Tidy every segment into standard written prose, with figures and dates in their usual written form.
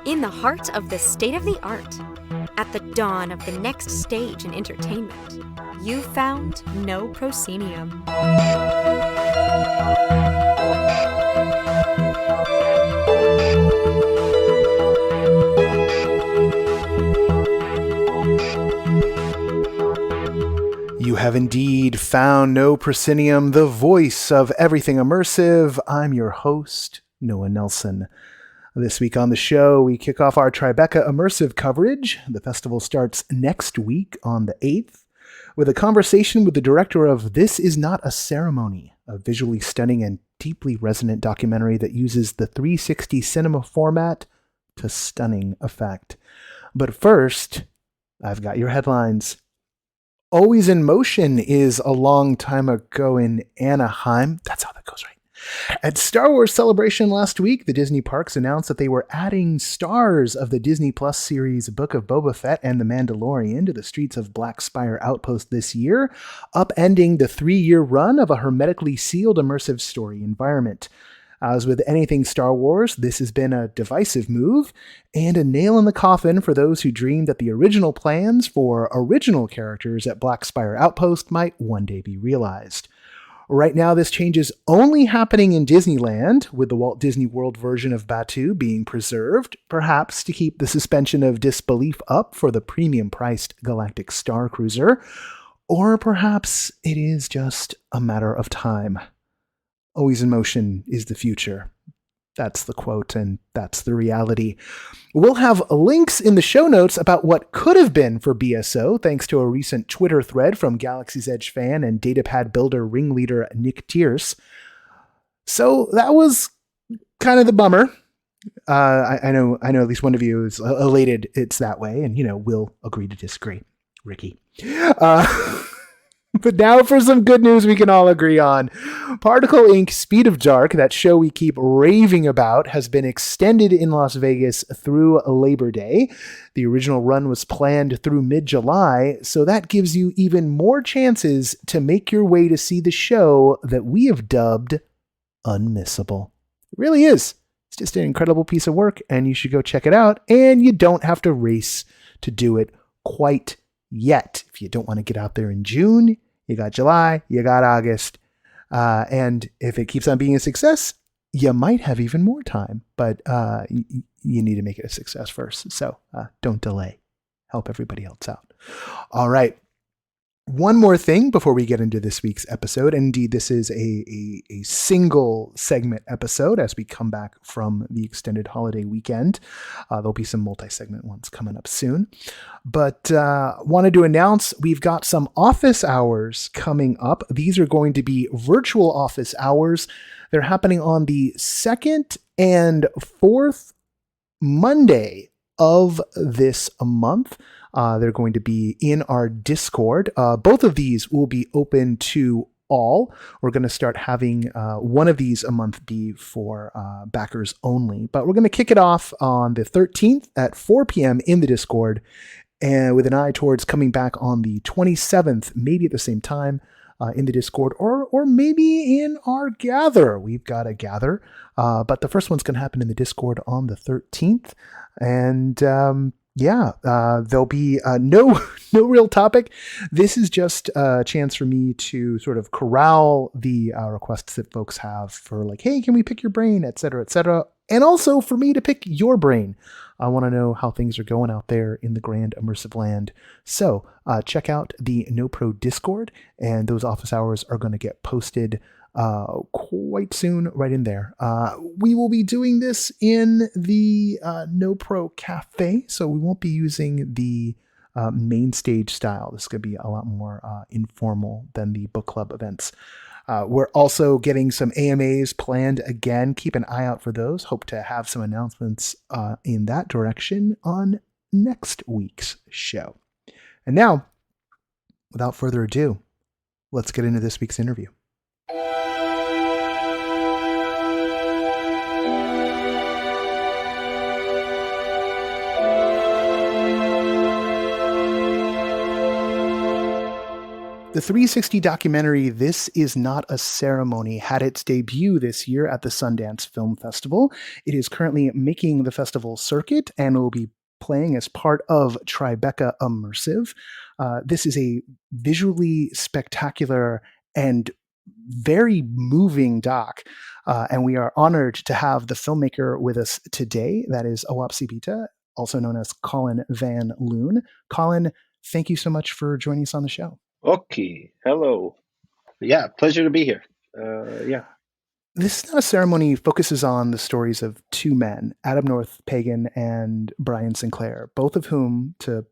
In the heart of the state-of-the-art, at the dawn of the next stage in entertainment, you found No Proscenium. You have indeed found No Proscenium, the voice of everything immersive. I'm your host, Noah Nelson. This week on the show, we kick off our Tribeca Immersive coverage. The festival starts next week on the 8th with a conversation with the director of This Is Not a Ceremony, a visually stunning and deeply resonant documentary that uses the 360 cinema format to stunning effect. But first, I've got your headlines. Always in Motion is a long time ago in Anaheim. That's how that goes, right? At Star Wars Celebration last week, the Disney parks announced that they were adding stars of the Disney Plus series Book of Boba Fett and The Mandalorian to the streets of Black Spire Outpost this year, upending the 3-year run of a hermetically sealed immersive story environment. As with anything Star Wars, this has been a divisive move and a nail in the coffin for those who dreamed that the original plans for original characters at Black Spire Outpost might one day be realized. Right now, this change is only happening in Disneyland, with the Walt Disney World version of Batuu being preserved, perhaps to keep the suspension of disbelief up for the premium-priced Galactic Star Cruiser, or perhaps it is just a matter of time. Always in Motion is the future. That's the quote, and that's the reality. We'll have links in the show notes about what could have been for BSO, thanks to a recent Twitter thread from Galaxy's Edge fan and datapad builder ringleader Nick Tierce. So that was kind of the bummer. I know at least one of you is elated it's that way, and, we'll agree to disagree. Ricky. But now for some good news we can all agree on. Particle Inc. Speed of Dark, that show we keep raving about, has been extended in Las Vegas through Labor Day. The original run was planned through mid-July, so that gives you even more chances to make your way to see the show that we have dubbed unmissable. It really is. It's just an incredible piece of work, and you should go check it out, and you don't have to race to do it quite yet. If you don't want to get out there in June, you got July, you got August, and if it keeps on being a success, you might have even more time, but you need to make it a success first, so don't delay. Help everybody else out. All right. One more thing before we get into this week's episode, and indeed this is a single segment episode as we come back from the extended holiday weekend. There'll be some multi-segment ones coming up soon. But wanted to announce we've got some office hours coming up. These are going to be virtual office hours. They're happening on the 2nd and 4th Monday of this month. They're going to be in our Discord. Both of these will be open to all. We're going to start having one of these a month be for backers only. But we're going to kick it off on the 13th at 4 p.m. in the Discord, and with an eye towards coming back on the 27th, maybe at the same time in the Discord, or maybe in our Gather. We've got a Gather, but the first one's going to happen in the Discord on the 13th. And there'll be no real topic. This is just a chance for me to sort of corral the requests that folks have for, like, hey, can we pick your brain, et cetera, and also for me to pick your brain. I want to know how things are going out there in the grand immersive land. So check out the NoPro Discord, and those office hours are going to get posted quite soon right in there. We will be doing this in the NoPro Cafe, so we won't be using the main stage style. This is going to be a lot more informal than the book club events. We're also getting some AMAs planned again. Keep an eye out for those. Hope to have some announcements in that direction on next week's show. And now, without further ado, let's get into this week's interview. The 360 documentary This Is Not a Ceremony had its debut this year at the Sundance Film Festival. It is currently making the festival circuit and will be playing as part of Tribeca Immersive. This is a visually spectacular and very moving doc, and we are honored to have the filmmaker with us today. That is Ahnahktsipiitaa, also known as Colin Van Loon. Colin, thank you so much for joining us on the show. Okay, hello. Yeah, pleasure to be here. Yeah. This Is Not a Ceremony focuses on the stories of two men, Adam North Pagan and Brian Sinclair, both of whom, to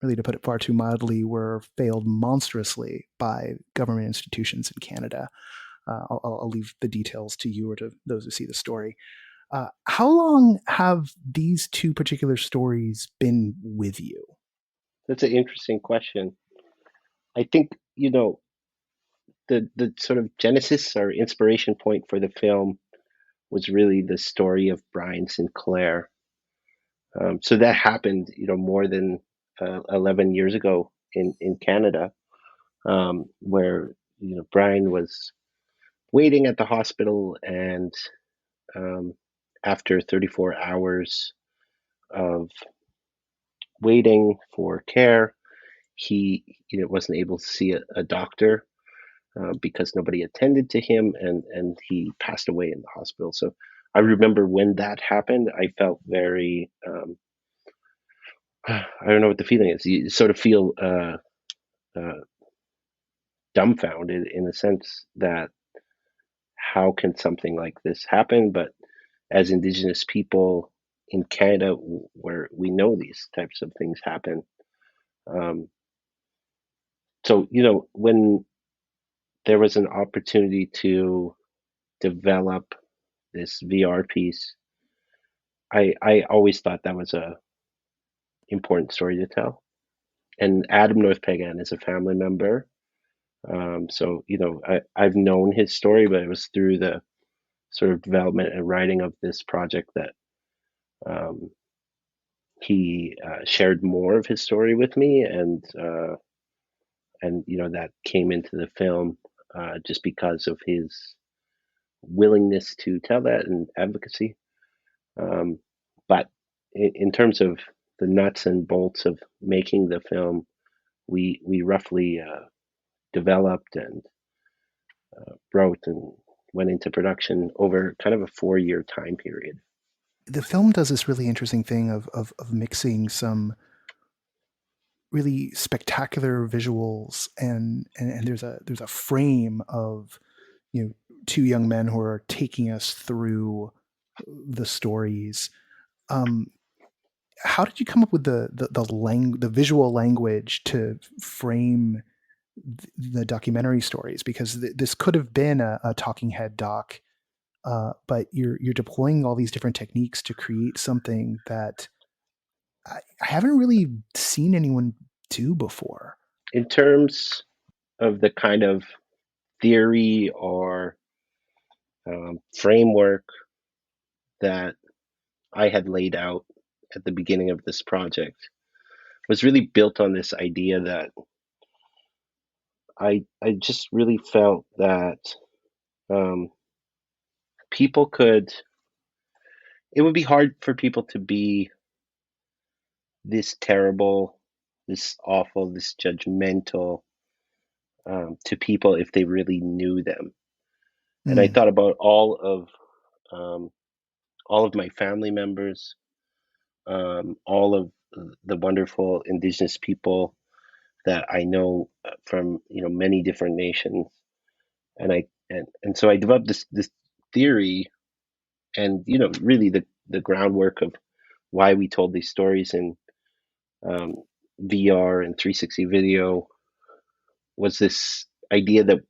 put it far too mildly, were failed monstrously by government institutions in Canada. I'll leave the details to you or to those who see the story. How long have these two particular stories been with you? That's an interesting question. I think, the sort of genesis or inspiration point for the film was really the story of Brian Sinclair. So that happened, more than 11 years ago in Canada, where, Brian was waiting at the hospital, and after 34 hours of waiting for care, he wasn't able to see a doctor because nobody attended to him, and he passed away in the hospital. So I remember when that happened, I felt very I don't know what the feeling is. You sort of feel uh, dumbfounded in the sense that how can something like this happen? But as Indigenous people in Canada, where we know these types of things happen, um, so when there was an opportunity to develop this VR piece, I always thought that was a important story to tell. And Adam North Pagan is a family member, so I've known his story, but it was through the sort of development and writing of this project that um, he shared more of his story with me, and that came into the film just because of his willingness to tell that and advocacy. But in terms of the nuts and bolts of making the film, we roughly developed and wrote and went into production over kind of a 4-year time period. The film does this really interesting thing of mixing some really spectacular visuals and there's a frame of two young men who are taking us through the stories. How did you come up with the visual language to frame the documentary stories? Because this could have been a talking head doc, but you're deploying all these different techniques to create something that I haven't really seen anyone do before. In terms of the kind of theory or framework that I had laid out at the beginning of this project was really built on this idea that I just really felt that um, people could, it would be hard for people to be this terrible, this awful, this judgmental to people if they really knew them. And I thought about um, all of my family members, all of the wonderful Indigenous people that I know from many different nations, and so I developed this theory, and really the groundwork of why we told these stories in um, VR and 360 video was this idea that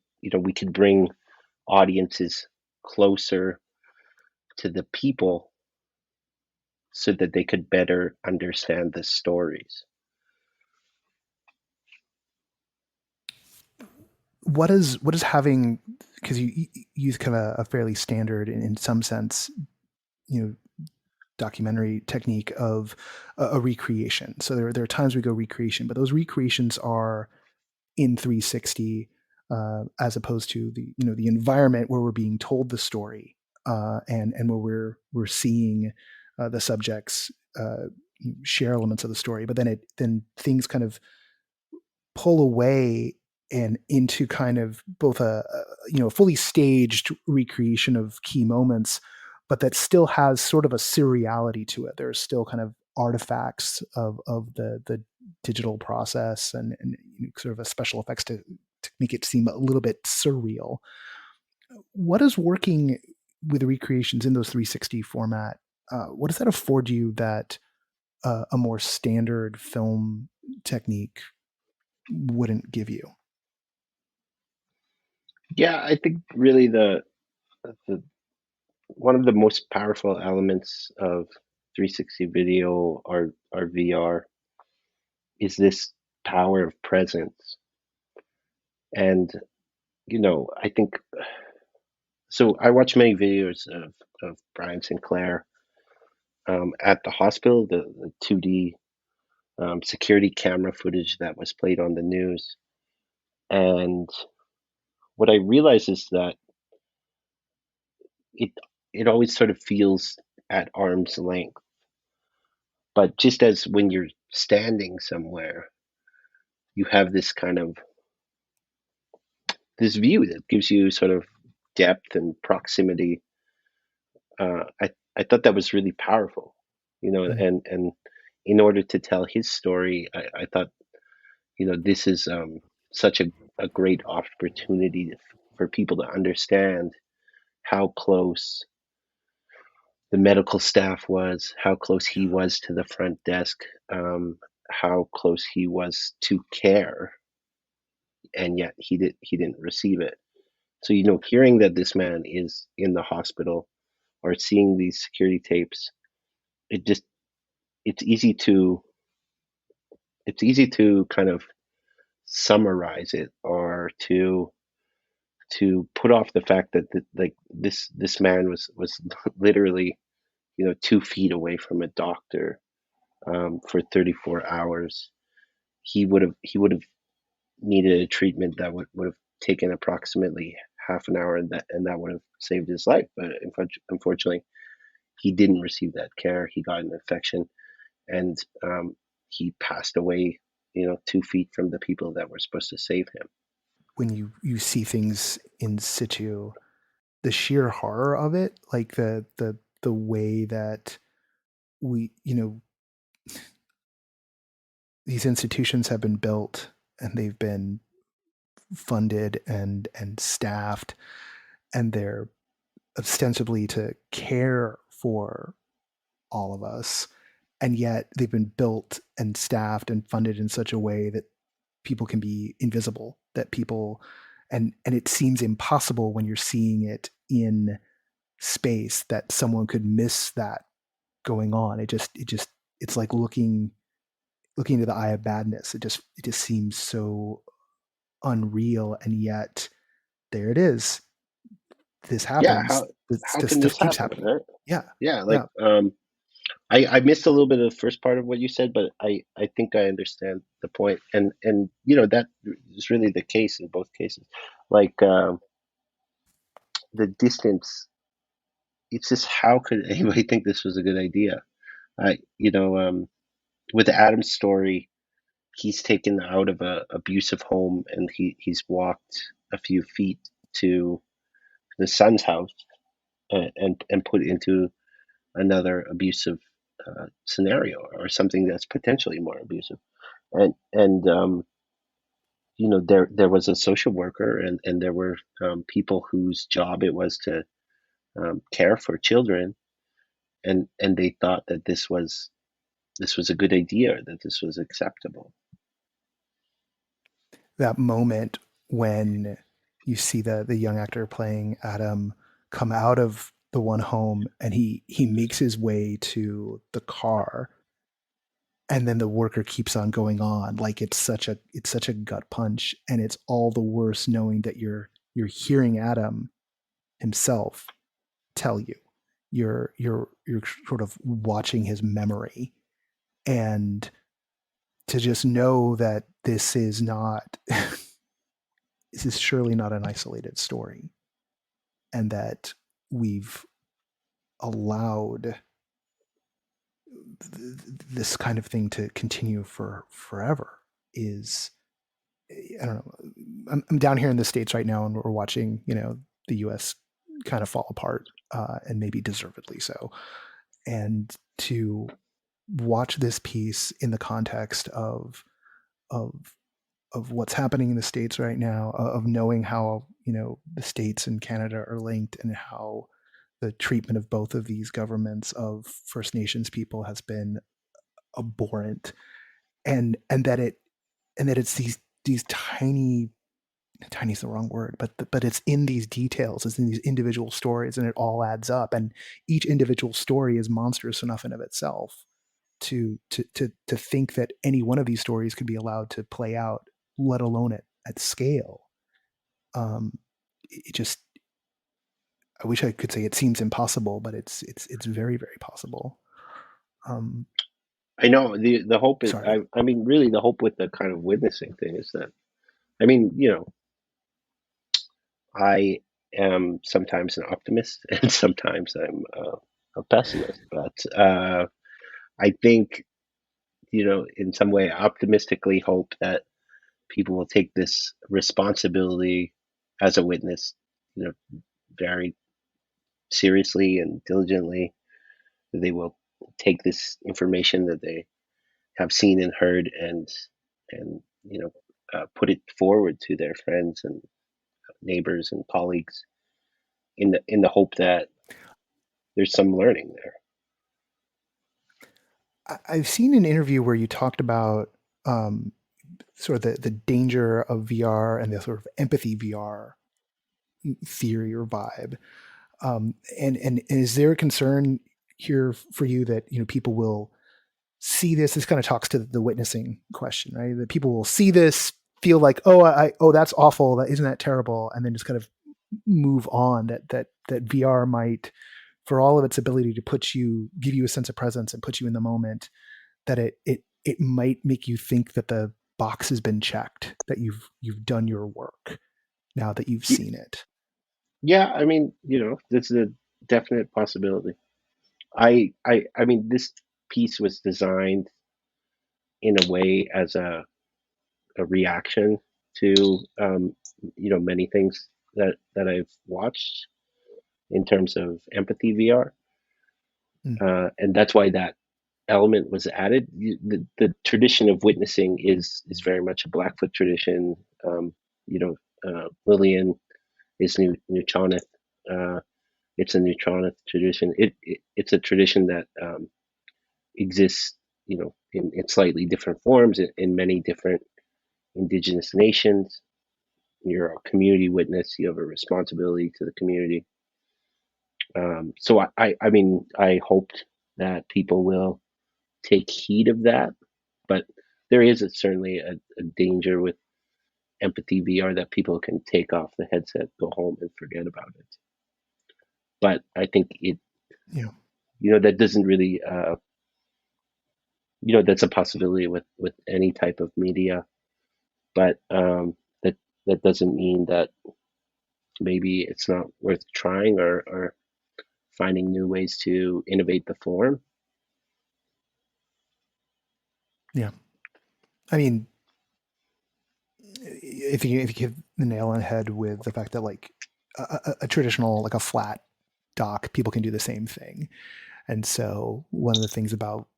we could bring audiences closer to the people so that they could better understand the stories. What is having, because you use kind of a fairly standard in some sense, documentary technique of a recreation. So there are times we go recreation, but those recreations are in 360, as opposed to the environment where we're being told the story, and where we're seeing the subjects share elements of the story, but then things kind of pull away and into kind of both a fully staged recreation of key moments, but that still has sort of a seriality to it. There's still kind of artifacts of the digital process and sort of a special effects to make it seem a little bit surreal. What is working with the recreations in those 360 format? What does that afford you that a more standard film technique wouldn't give you? Yeah, I think really the one of the most powerful elements of 360 video or VR is this power of presence. And I think so. I watch many videos of Brian Sinclair at the hospital, the 2D security camera footage that was played on the news. And what I realize is that it it always sort of feels at arm's length. But just as when you're standing somewhere, you have this kind of this view that gives you sort of depth and proximity. I thought that was really powerful, Mm. and in order to tell his story, I thought, this is such a great opportunity for people to understand how close the medical staff was, how close he was to the front desk, how close he was to care, and yet he didn't receive it. So hearing that this man is in the hospital or seeing these security tapes, it just it's easy to it's easy to kind of summarize it or to put off the fact that like this man was literally 2 feet away from a doctor for 34 hours. He would have needed a treatment that would have taken approximately half an hour, and that would have saved his life. But unfortunately, he didn't receive that care. He got an infection, and he passed away. 2 feet from the people that were supposed to save him. When you see things in situ, the sheer horror of it, like the way that we these institutions have been built and they've been funded and staffed, and they're ostensibly to care for all of us, and yet they've been built and staffed and funded in such a way that people can be invisible, that people and it seems impossible when you're seeing it in space that someone could miss that going on. It's like looking into the eye of badness. It just seems so unreal, and yet there it is. This Yeah, happens. how This can stuff this keeps happen, happening. right? Yeah, Yeah, like yeah. I missed a little bit of the first part of what you said, but I think I understand the point, and that is really the case in both cases. Like the distance, it's just how could anybody think this was a good idea? I you know With Adam's story, he's taken out of a abusive home, and he's walked a few feet to the son's house, and put into another abusive scenario, or something that's potentially more abusive. And there was a social worker, and there were people whose job it was to care for children, and they thought that this was a good idea, that this was acceptable. That moment when you see the young actor playing Adam come out of the one home, and he makes his way to the car, and then the worker keeps on going on, like it's such a gut punch, and it's all the worse knowing that you're hearing Adam himself tell you. You're sort of watching his memory, and to just know that this is not this is surely not an isolated story, and that we've allowed this kind of thing to continue for forever is, I don't know. I'm down here in the States right now, and we're watching, the U.S. kind of fall apart, and maybe deservedly so. And to watch this piece in the context of of what's happening in the States right now, of knowing how, the States and Canada are linked, and how the treatment of both of these governments of First Nations people has been abhorrent, and that it's these tiny is the wrong word, but it's in these details, it's in these individual stories, and it all adds up, and each individual story is monstrous enough in of itself to think that any one of these stories could be allowed to play out, let alone at scale. It just, I wish I could say it seems impossible, but it's very, very possible. I know the hope is, Sorry. I mean, really the hope with the kind of witnessing thing is that, I mean, I am sometimes an optimist and sometimes I'm a pessimist, but I think, in some way, optimistically hope that people will take this responsibility as a witness, very seriously and diligently. They will take this information that they have seen and heard, and put it forward to their friends and neighbors and colleagues in the hope that there's some learning there. I've seen an interview where you talked about, sort of the danger of VR and the sort of empathy VR theory or vibe. And is there a concern here for you that, people will see this? This kind of talks to the witnessing question, right? That people will see this, feel like, oh, that's awful, that isn't that terrible, and then just kind of move on. That VR might, for all of its ability to give you a sense of presence and put you in the moment, that it might make you think that the box has been checked, that you've done your work now that you've seen it. Yeah, I mean, this is a definite possibility. I mean, this piece was designed in a way as a reaction to, many things that I've watched in terms of empathy VR, and that's why that element was added. The tradition of witnessing is very much a Blackfoot tradition. Lillian is Newchoneth. It's a Newchoneth tradition. It's a tradition that exists, in slightly different forms in many different Indigenous nations. You're a community witness. You have a responsibility to the community. So I mean, I hoped that people will take heed of that, but there is certainly a danger with empathy VR that people can take off the headset, go home, and forget about it. But I think Yeah. that doesn't really, that's a possibility with any type of media, but that doesn't mean that maybe it's not worth trying or finding new ways to innovate the form. Yeah. I mean, if you hit the nail on the head with the fact that, like, a traditional, like a flat dock, people can do the same thing. And so one of the things about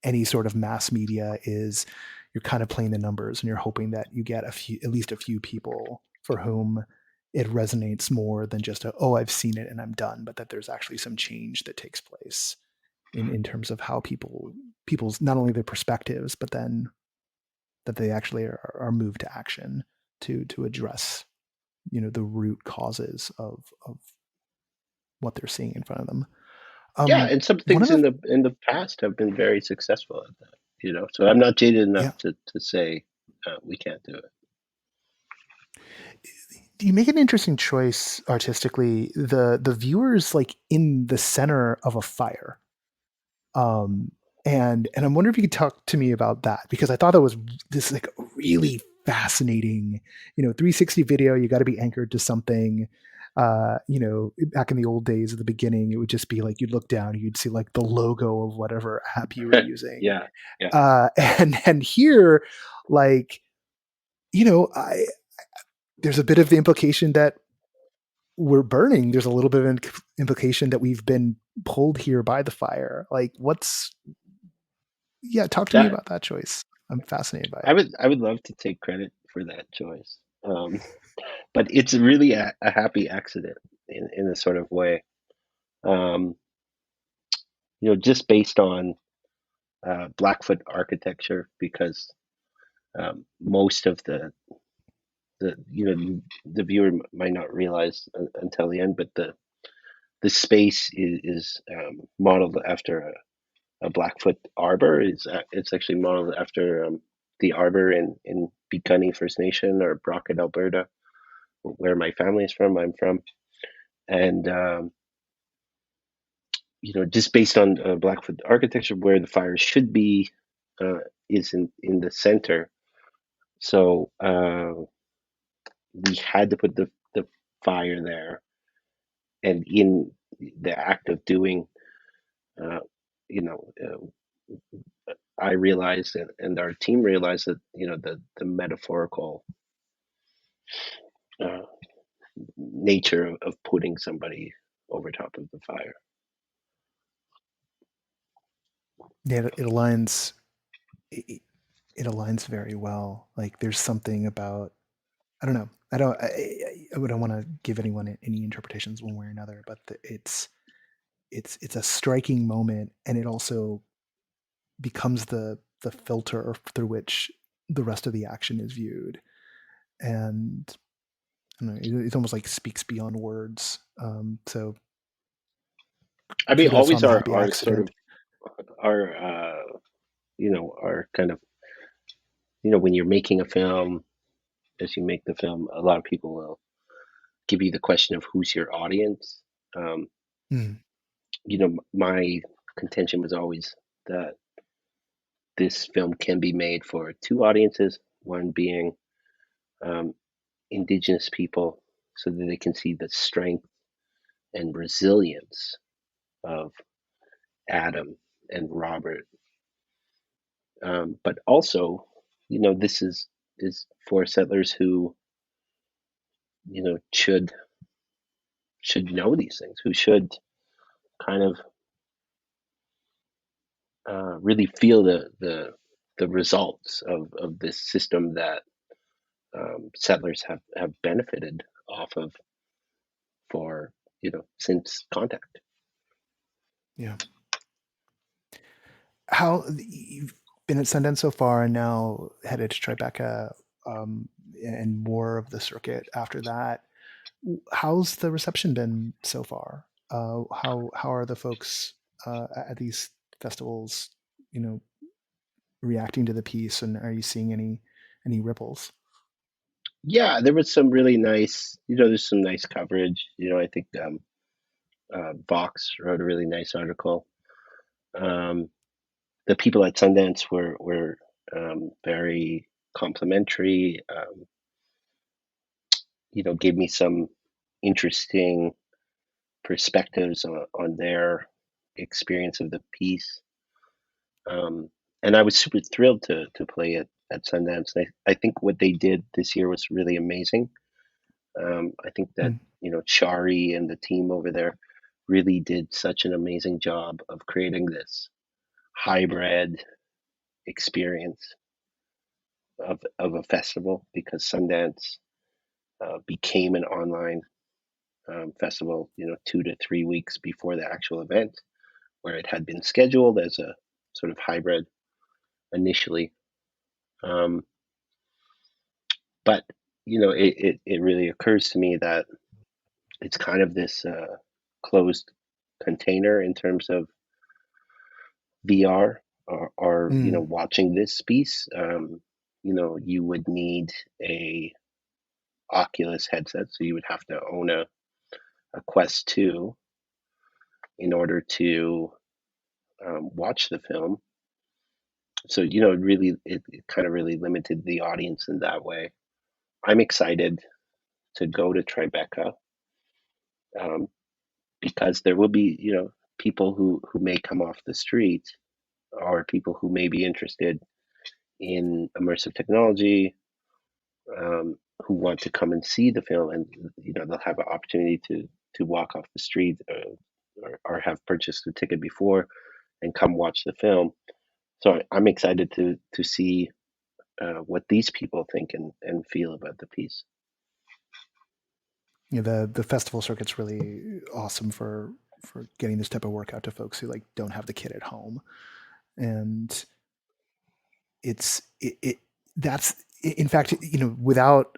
any sort of mass media is you're kind of playing the numbers, and you're hoping that you get at least a few people for whom it resonates more than just oh, I've seen it and I'm done, but that there's actually some change that takes place in terms of how people's, not only their perspectives, but then that they actually are moved to action to address, the root causes of what they're seeing in front of them. Yeah, and some One of things the in the past have been very successful at that. So I'm not jaded Yeah, enough to say we can't do it. you make an interesting choice artistically. The viewers, like, in the center of a fire. um and I'm wondering if you could talk to me about that, because I thought that was this, like, really fascinating. 360 video, you got to be anchored to something. Back in the old days at the beginning, it would just be like you'd look down, you'd see like the logo of whatever app you were using. Yeah, yeah. And here, like, I there's a bit of the implication that we're burning. There's a little bit of implication that we've been pulled here by the fire. Like, talk to me That about that choice. I'm fascinated by I it. would love to take credit for that choice. But it's really a happy accident in a sort of way. Um, just based on Blackfoot architecture, because most of the viewer might not realize until the end, but the space is modeled after a Blackfoot arbor. It's actually modeled after the arbor in Piikani First Nation, or Brockett, Alberta, where my family is from. I'm from, and just based on Blackfoot architecture, where the fire should be is in the center. So we had to put the fire there, and in the act of doing, uh, you know, I realized, and our team realized that the metaphorical uh, nature of putting somebody over top of the fire. Yeah, it aligns. It aligns very well. Like, there's something about, I don't know. I don't want to give anyone any interpretations one way or another, but it's a striking moment, and it also becomes the filter through which the rest of the action is viewed. And I don't know, it almost like speaks beyond words. So I mean, kudos always on the happy our sort of accident. our our kind of when you're making a film, as you make the film, a lot of people will give you the question of who's your audience. Um, Mm, my contention was always that this film can be made for two audiences, one being um, Indigenous people, so that they can see the strength and resilience of Adam and Robert. But also, this is for settlers who, should know these things, who should kind of really feel the results of this system that settlers have benefited off of for since contact. yeah. How you've been at Sundance so far, and now headed to Tribeca, and more of the circuit after that. How's the reception been so far? How are the folks at these festivals, you know, reacting to the piece, and are you seeing any ripples? Yeah, there was some really nice, there's some nice coverage. I think Vox wrote a really nice article. Um, the people at Sundance were very complimentary. Gave me some interesting perspectives on their experience of the piece. Um, and I was super thrilled to play it at Sundance. I think what they did this year was really amazing. I think that Mm, Shari and the team over there really did such an amazing job of creating this hybrid experience of a festival, because Sundance became an online festival, 2 to 3 weeks before the actual event, where it had been scheduled as a sort of hybrid initially. Um, but it really occurs to me that it's kind of this closed container in terms of VR, or mm, watching this piece. You would need a Oculus headset, so you would have to own a Quest 2 in order to watch the film. So it kind of really limited the audience in that way. I'm excited to go to Tribeca, um, because there will be people who may come off the street, or people who may be interested in immersive technology, who want to come and see the film, and they'll have an opportunity to walk off the street, or have purchased a ticket before and come watch the film. So I'm excited to see what these people think and feel about the piece. The festival circuit's really awesome for getting this type of work out to folks who like don't have the kid at home, and it that's in fact, without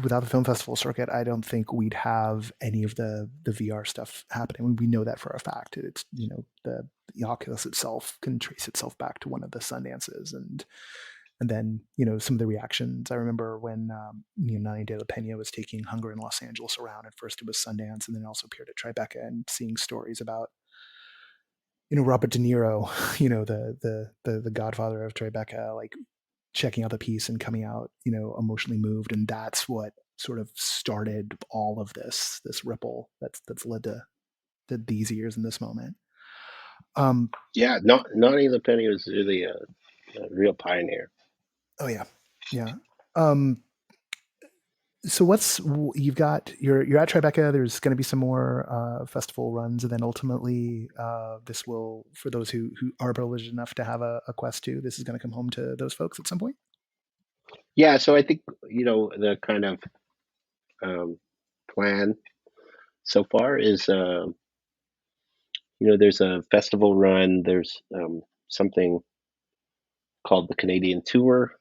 the film festival circuit, I don't think we'd have any of the VR stuff happening. We know that for a fact. It's the Oculus itself can trace itself back to one of the Sundances, and then some of the reactions. I remember when Nani de la Pena was taking Hunger in Los Angeles around. At first, it was Sundance, and then also appeared at Tribeca, and seeing stories about Robert De Niro, the Godfather of Tribeca, like checking out the piece and coming out, emotionally moved, and that's what sort of started all of this ripple that's led to these years in this moment. Yeah, not Nani Le Penny was really a real pioneer. Oh yeah, yeah. Um, so what's you've got? You're at Tribeca. There's going to be some more festival runs, and then ultimately, this will, for those who are privileged enough to have a Quest 2, this is going to come home to those folks at some point. Yeah, so I think the kind of plan so far is there's a festival run. There's something called the Canadian Tour,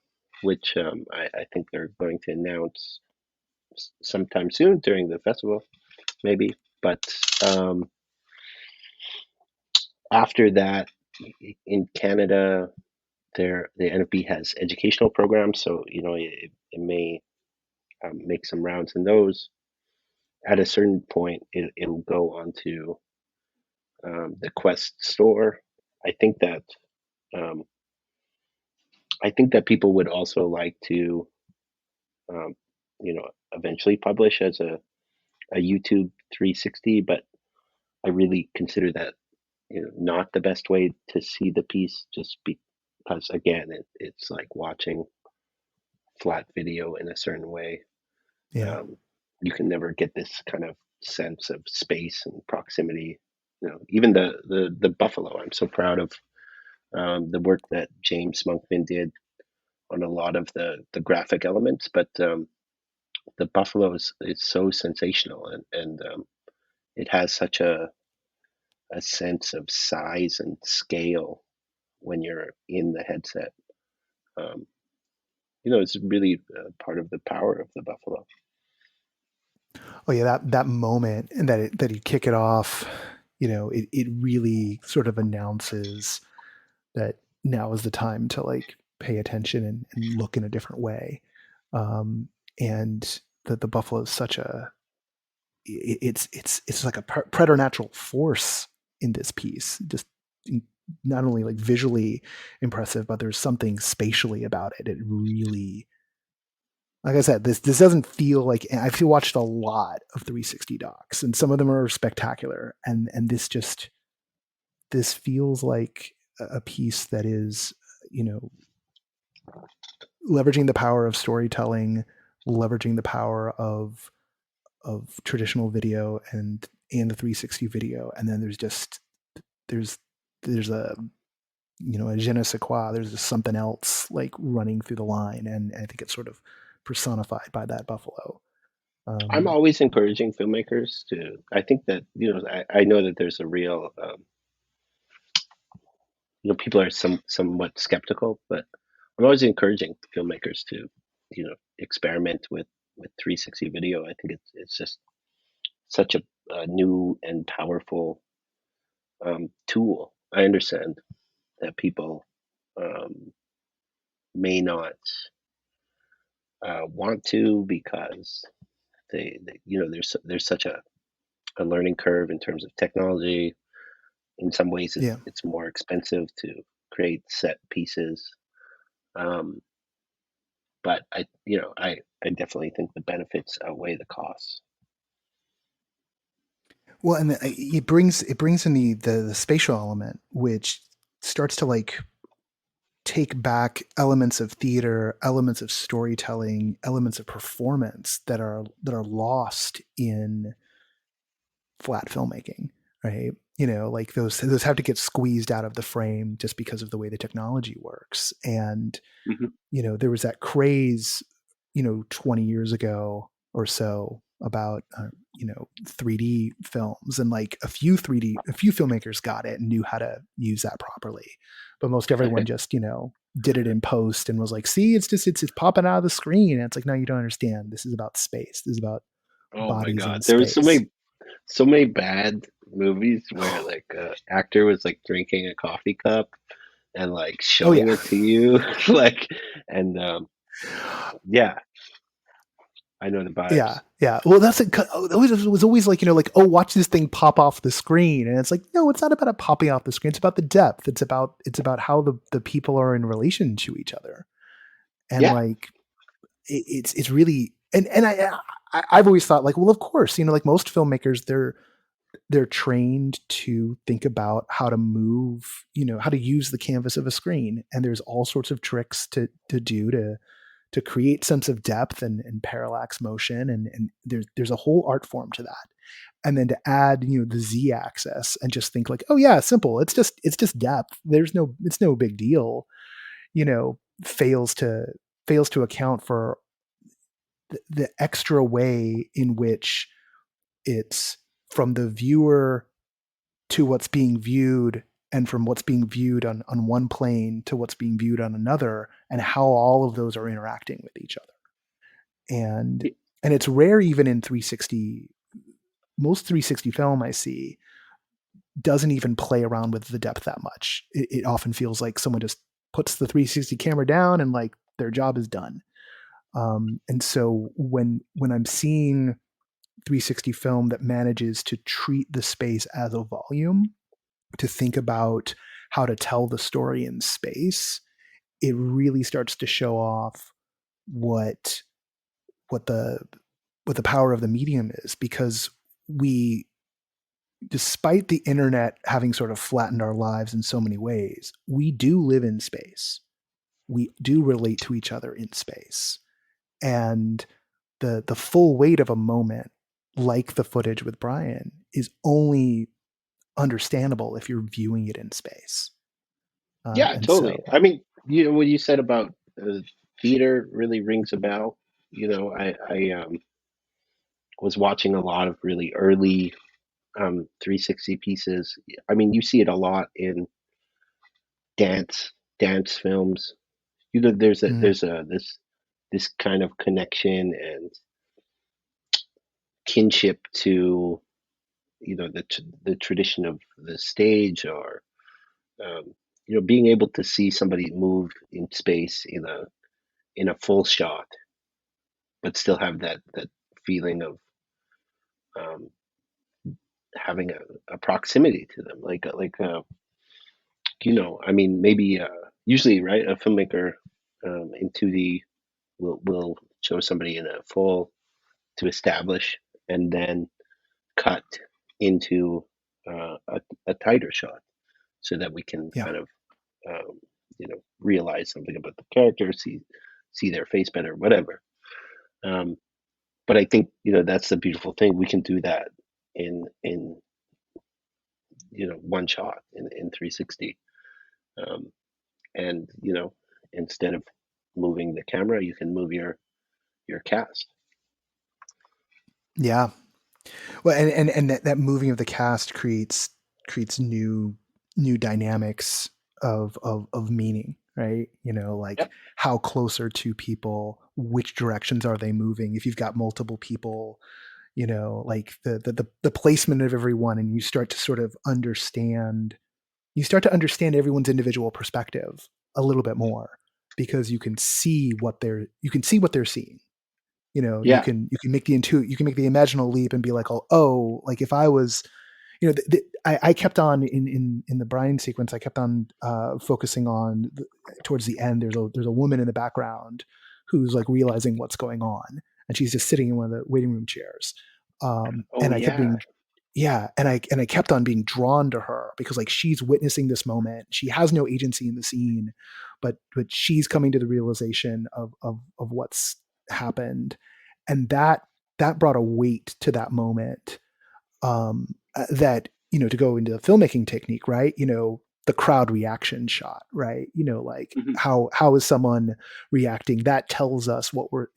which I think they're going to announce sometime soon during the festival, maybe. But um, after that, in Canada, the NFB has educational programs, so it may make some rounds in those. At a certain point, it'll go onto the Quest store. I think that um, I think that people would also like to, eventually publish as a YouTube 360, but I really consider that not the best way to see the piece, just because again, it's like watching flat video in a certain way. Yeah, Um, you can never get this kind of sense of space and proximity. Even the buffalo. I'm so proud of the work that James Monkman did on a lot of the graphic elements, but the buffalo is so sensational, and it has such a sense of size and scale when you're in the headset. Um, it's really part of the power of the buffalo. oh yeah, that moment and that you kick it off, it really sort of announces that now is the time to like pay attention and look in a different way. And that the buffalo is such a it's like a preternatural force in this piece. Just not only like visually impressive, but there's something spatially about it. It really, like I said, this doesn't feel like, I've watched a lot of 360 docs, and some of them are spectacular, and this feels like a piece that is, you know, leveraging the power of storytelling, leveraging the power of traditional video and the 360 video, and then there's there's a a je ne sais quoi. There's just something else like running through the line, and I think it's sort of personified by that buffalo. I'm Um, always encouraging filmmakers to. I think that I know that there's a real people are somewhat skeptical, but I'm always encouraging filmmakers to experiment with 360 video. I think it's just such a new and powerful tool. I understand that people um, may not want to, because there's such a learning curve in terms of technology. In some ways, yeah, it's more expensive create set pieces. Um, but I definitely think the benefits outweigh the costs. Well, and it brings in the spatial element, which starts to like take back elements of theater, elements of storytelling, elements of performance that are lost in flat filmmaking, right? You know, like those have to get squeezed out of the frame just because of the way the technology works. And Hmm. you know, there was that craze, you know, 20 years ago or so about, you know, 3D films, and like a few filmmakers got it and knew how to use that properly. But most everyone just, you know, did it in post and was like, see, it's popping out of the screen. And it's like, no, you don't understand. This is about space. This is about Oh my bodies in God, there was space. so many bad movies where like actor was like drinking a coffee cup and like Oh showing yeah. it to you, like, and yeah, I know the Yeah, vibes. yeah. Well, it was always like, you know, like, oh, watch this thing pop off the screen, and it's like, no, it's not about it popping off the screen. It's about the depth. It's about how the people are in relation to each other, and Yeah, like it's really and I've always thought like, well, of course, you know, like most filmmakers, they're trained to think about how to move, you know, how to use the canvas of a screen, and there's all sorts of tricks to do to create sense of depth and parallax motion, and there's a whole art form to that. And then to add, you know, the z axis and just think like, oh yeah, simple, it's just depth, there's no, it's no big deal, you know, fails to account for the extra way in which it's from the viewer to what's being viewed, and from what's being viewed on one plane to what's being viewed on another, and how all of those are interacting with each other. and y- and it's rare even in 360. Most 360 film I see doesn't even play around with the depth that much. It often feels like someone just puts the 360 camera down and like their job is done. And so when I'm seeing 360 film that manages to treat the space as a volume, to think about how to tell the story in space, it really starts to show off what what the what the power of the medium is, because we, despite the internet having sort of flattened our lives in so many ways, we do live in space. We do relate to each other in space. And the full weight of a moment like the footage with Brian is only understandable if you're viewing it in space. yeah, And totally. so I mean, what you said about theater really rings a bell. I was watching a lot of really early 360 pieces. I mean, you see it a lot in dance dance films. mm, There's this kind of connection and kinship to the tradition of the stage, or being able to see somebody move in space in a full shot, but still have that feeling of um, having a proximity to them, I mean, maybe usually, right, a filmmaker in 2D will show somebody in a full to establish, and then cut into a tighter shot so that we can yeah, kind of realize something about the character, see their face better, whatever. Um, but I think that's the beautiful thing. We can do that in one shot in 360, um, and instead of moving the camera, you can move your cast. yeah. Well, and that moving of the cast creates new dynamics of meaning, right? You know, like Yep. how close are two people, which directions are they moving? If you've got multiple people, you know, like the placement of everyone, and you start to understand everyone's individual perspective a little bit more, because you can see what they're seeing. You know, Yeah. you can make the imaginal leap and be like, oh, like if I was, I kept on in the Brian sequence. I kept on focusing on towards the end. There's a woman in the background who's like realizing what's going on, and she's just sitting in one of the waiting room chairs. And I kept being and I kept on being drawn to her because like she's witnessing this moment. She has no agency in the scene, but she's coming to the realization of what's happened, and that brought a weight to that moment. That, to go into the filmmaking technique, right? The crowd reaction shot, right? Like how is someone reacting? That tells us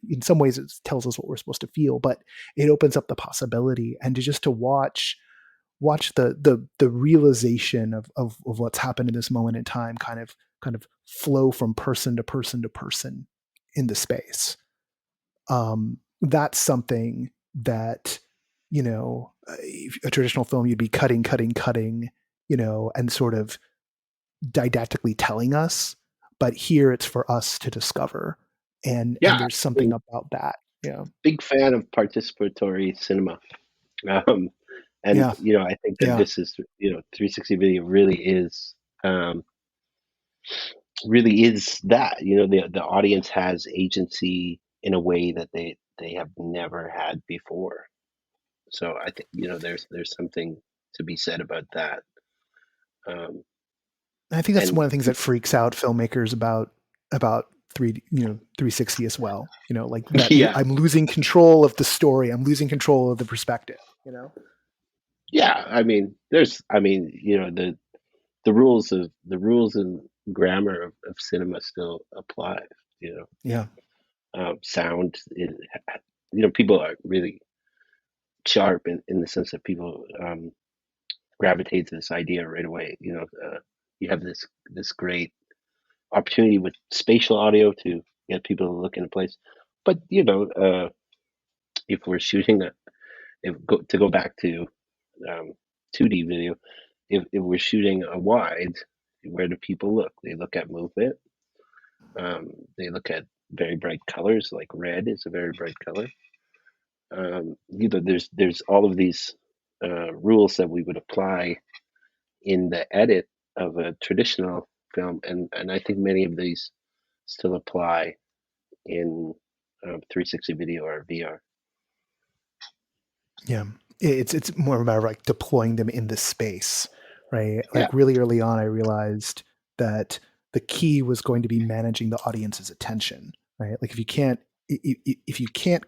in some ways, it tells us what we're supposed to feel, but it opens up the possibility, and to watch the realization of what's happened in this moment in time kind of flow from person to person to person in the space. That's something that, a traditional film, you'd be cutting, and sort of didactically telling us, but here it's for us to discover. And there's something about that. Yeah. Big fan of participatory cinema. I think that this is, 360 video really is that, the audience has agency in a way that they have never had before. So I think, there's something to be said about that. I think that's one of the things that freaks out filmmakers about 360 as well. Like that I'm losing control of the story. I'm losing control of the perspective, Yeah. I mean, the rules and grammar of cinema still apply, Yeah. Sound, people are really sharp in the sense that people gravitate to this idea right away. You have this great opportunity with spatial audio to get people to look in a place. But if we're shooting to go back to 2D video, if we're shooting a wide, where do people look? They look at movement. They look at very bright colors, like red is a very bright color. There's all of these rules that we would apply in the edit of a traditional film, and I think many of these still apply in 360 video or VR. Yeah, it's more about like deploying them in the space, right? Like really early on, I realized that the key was going to be managing the audience's attention, right? Like if you can't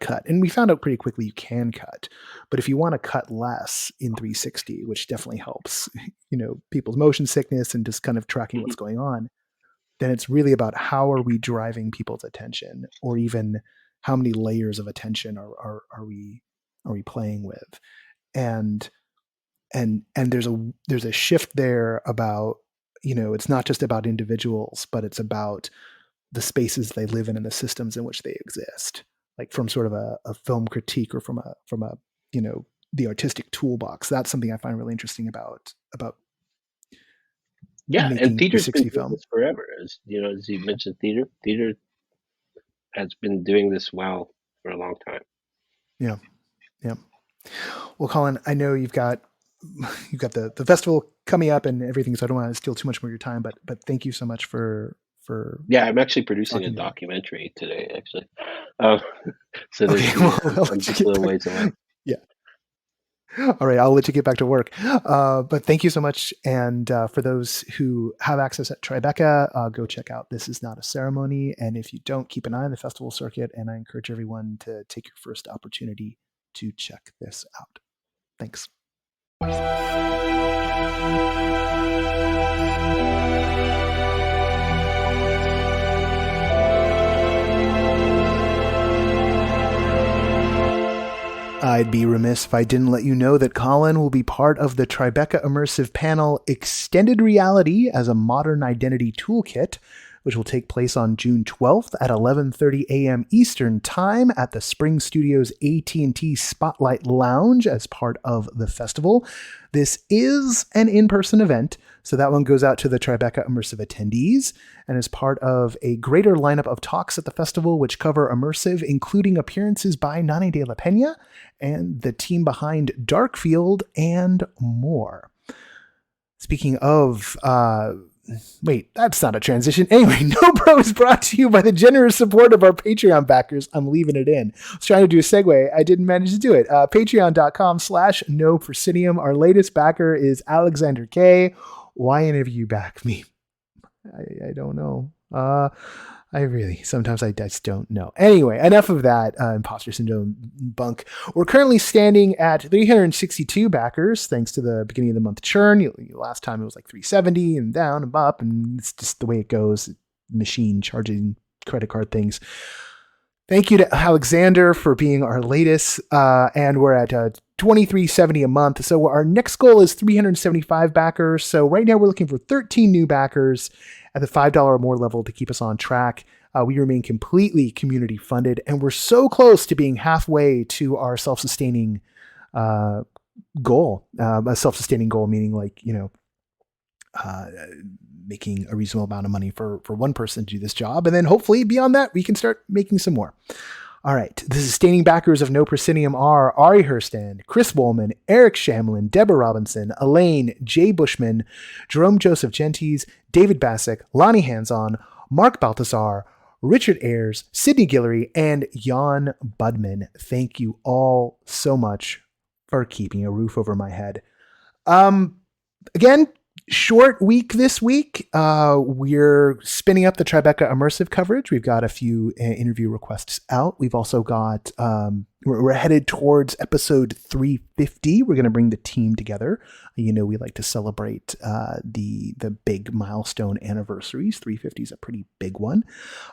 cut, and we found out pretty quickly you can cut, but if you want to cut less in 360, which definitely helps, people's motion sickness and just kind of tracking what's going on, then it's really about how are we driving people's attention, or even how many layers of attention are we playing with, and there's a shift there about, it's not just about individuals, but it's about the spaces they live in and the systems in which they exist, like from sort of a film critique or from a the artistic toolbox. That's something I find really interesting about and theater's been doing film this forever, as you mentioned. Theater has been doing this well for a long time. Yeah. Well, Colin, I know you've got the festival coming up and everything, so I don't want to steal too much more of your time, but thank you so much for I'm actually producing a documentary today, actually. So I'm just a little ways away. Yeah. All right, I'll let you get back to work. But thank you so much. And for those who have access at Tribeca, go check out This Is Not a Ceremony. And if you don't, keep an eye on the festival circuit. And I encourage everyone to take your first opportunity to check this out. Thanks. I'd be remiss if I didn't let you know that Colin will be part of the Tribeca Immersive panel Extended Reality as a Modern Identity Toolkit, which will take place on June 12th at 11:30 a.m. Eastern Time at the Spring Studios AT&T Spotlight Lounge as part of the festival. This is an in-person event, so that one goes out to the Tribeca Immersive attendees and is part of a greater lineup of talks at the festival, which cover immersive, including appearances by Nani de la Peña and the team behind Darkfield and more. Speaking of, wait, that's not a transition. Anyway, No Pro is brought to you by the generous support of our Patreon backers. I'm leaving it in. I was trying to do a segue. I didn't manage to do it. Patreon.com/NoProscenium. Our latest backer is Alexander K. Why any of you back me? I don't know. Sometimes I just don't know. Anyway, enough of that imposter syndrome bunk. We're currently standing at 362 backers, thanks to the beginning of the month churn. Last time it was like 370 and down and up, and it's just the way it goes. Machine charging credit card things. Thank you to Alexander for being our latest, and we're at $23.70 a month. So our next goal is 375 backers. So right now we're looking for 13 new backers at the $5 or more level to keep us on track. We remain completely community funded, and we're so close to being halfway to our self-sustaining goal. A self-sustaining goal meaning making a reasonable amount of money for one person to do this job. And then hopefully beyond that, we can start making some more. All right. The sustaining backers of No Proscenium are Ari Herstand, Chris Woolman, Eric Shamlin, Deborah Robinson, Elaine, Jay Bushman, Jerome Joseph Genties, David Bassick, Lonnie Hands-On, Mark Balthazar, Richard Ayers, Sydney Guillory, and Jan Budman. Thank you all so much for keeping a roof over my head. Again, short week this week. We're spinning up the Tribeca Immersive coverage. We've got a few interview requests out. We've also got, we're headed towards episode 350. We're going to bring the team together. We like to celebrate the big milestone anniversaries. 350 is a pretty big one.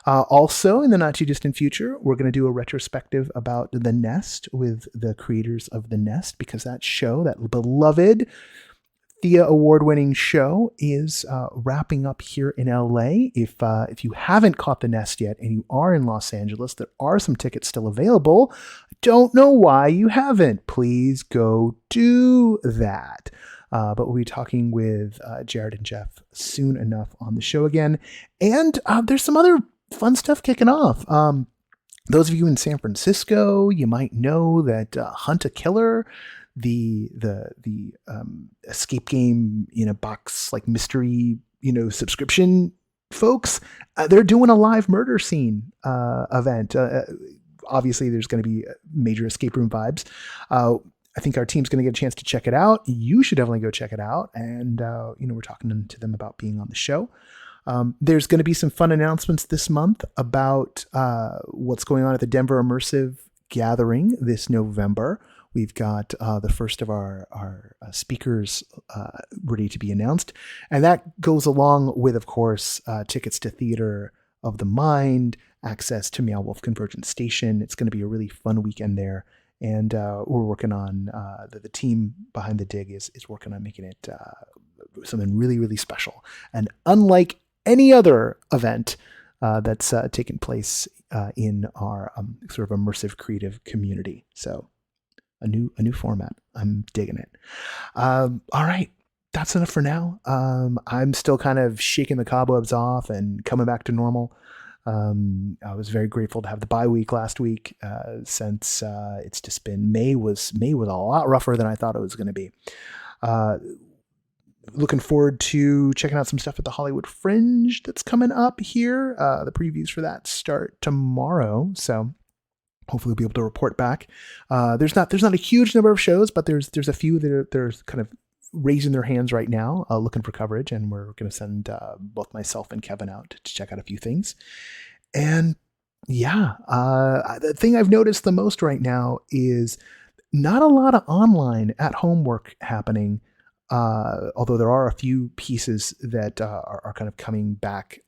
Also, in the not too distant future, we're going to do a retrospective about The Nest with the creators of The Nest, because that show, that beloved Thea award-winning show, is wrapping up here in LA. If you haven't caught The Nest yet and you are in Los Angeles, there are some tickets still available. Don't know why you haven't. Please go do that. But we'll be talking with Jared and Jeff soon enough on the show again. And there's some other fun stuff kicking off. Those of you in San Francisco, you might know that Hunt a Killer, the escape game in a box, like mystery, subscription folks, they're doing a live murder scene event. Obviously there's going to be major escape room vibes. I think our team's going to get a chance to check it out. You should definitely go check it out. And, we're talking to them about being on the show. There's going to be some fun announcements this month about what's going on at the Denver Immersive Gathering this November. We've got the first of our speakers ready to be announced. And that goes along with, of course, tickets to Theater of the Mind, access to Meow Wolf Convergence Station. It's going to be a really fun weekend there. And we're working on, the team behind the dig is working on making it something really, really special. And unlike any other event that's taken place in our sort of immersive creative community. So a new format. I'm digging it. All right. That's enough for now. I'm still kind of shaking the cobwebs off and coming back to normal. I was very grateful to have the bye week last week, since it's just been May was a lot rougher than I thought it was going to be. Looking forward to checking out some stuff at the Hollywood Fringe that's coming up here. The previews for that start tomorrow, so hopefully we'll be able to report back. There's not a huge number of shows, but there's a few that are kind of raising their hands right now, looking for coverage, and we're going to send both myself and Kevin out to check out a few things. And yeah, the thing I've noticed the most right now is not a lot of online at-home work happening, although there are a few pieces that are kind of coming back.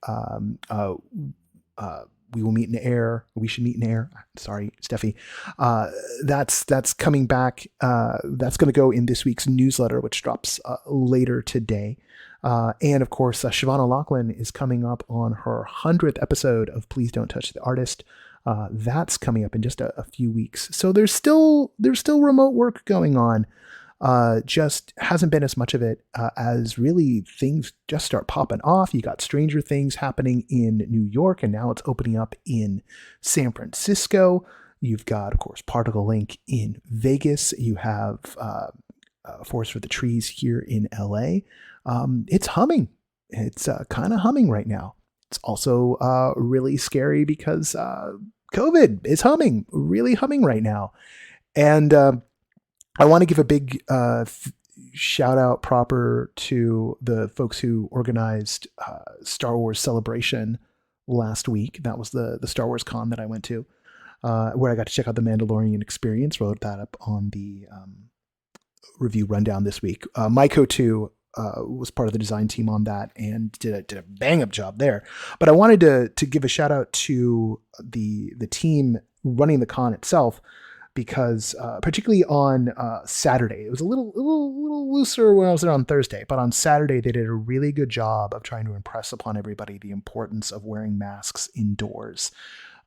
We will meet in air. We should meet in air. Sorry, Steffi. That's coming back. That's going to go in this week's newsletter, which drops later today. And of course, Siobhan O'Loughlin is coming up on her 100th episode of Please Don't Touch the Artist. That's coming up in just a few weeks. So there's still remote work going on. Just hasn't been as much of it as really things just start popping off. You got Stranger Things happening in New York, and now it's opening up in San Francisco. You've got, of course, Particle Link in Vegas. You have Forest for the Trees here in LA. It's humming. It's kind of humming right now. It's also really scary because COVID is really humming right now. And I want to give a big shout out proper to the folks who organized Star Wars Celebration last week. That was the Star Wars con that I went to, where I got to check out the Mandalorian experience. Wrote that up on the review rundown this week. Maiko too was part of the design team on that and did a bang up job there. But I wanted to give a shout out to the team running the con itself, because particularly on Saturday, it was a little looser when I was there on Thursday, but on Saturday they did a really good job of trying to impress upon everybody the importance of wearing masks indoors.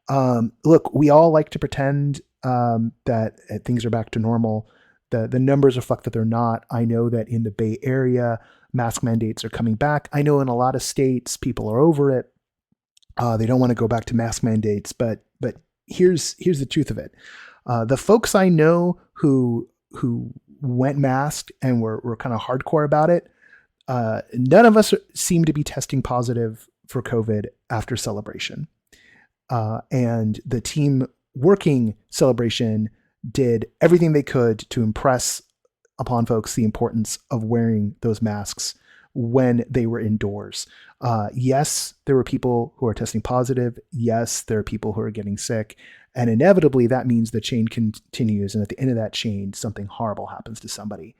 Look, we all like to pretend that things are back to normal. The numbers are fucked that they're not. I know that in the Bay Area, mask mandates are coming back. I know in a lot of states, people are over it. They don't want to go back to mask mandates, but here's the truth of it. The folks I know who went masked and were kind of hardcore about it, none of us seem to be testing positive for COVID after Celebration. And the team working Celebration did everything they could to impress upon folks the importance of wearing those masks when they were indoors. Yes, there were people who are testing positive. Yes, there are people who are getting sick. And inevitably, that means the chain continues. And at the end of that chain, something horrible happens to somebody.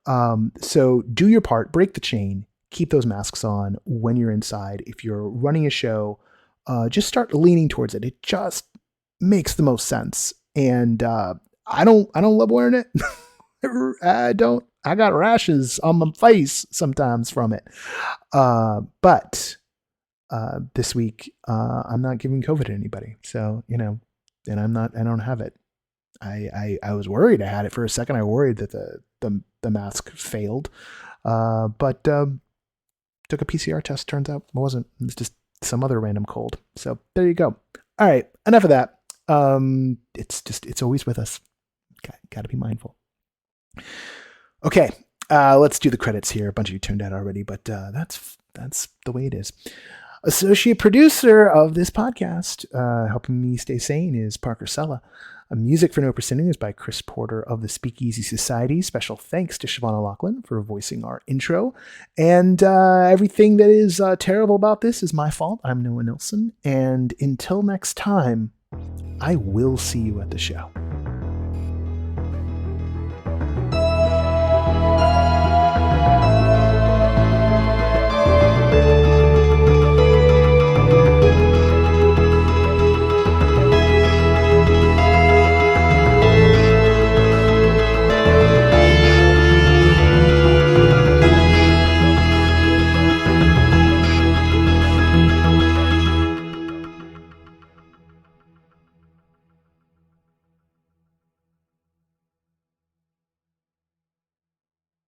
So do your part, break the chain, keep those masks on when you're inside. If you're running a show, just start leaning towards it. It just makes the most sense. And I don't love wearing it. I don't. I got rashes on my face sometimes from it. But this week, I'm not giving COVID to anybody. So, and I don't have it. I was worried I had it for a second. I worried that the mask failed. But took a PCR test. Turns out it wasn't. It's just some other random cold. So there you go. All right. Enough of that. It's always with us. Got to be mindful. Okay, let's do the credits here. A bunch of you turned out already, but that's the way it is. Associate producer of this podcast, helping me stay sane, is Parker Sella. Music for No Presenting is by Chris Porter of the Speakeasy Society. Special thanks to Siobhan O'Loughlin for voicing our intro. And everything that is terrible about this is my fault. I'm Noah Nilsson. And until next time, I will see you at the show.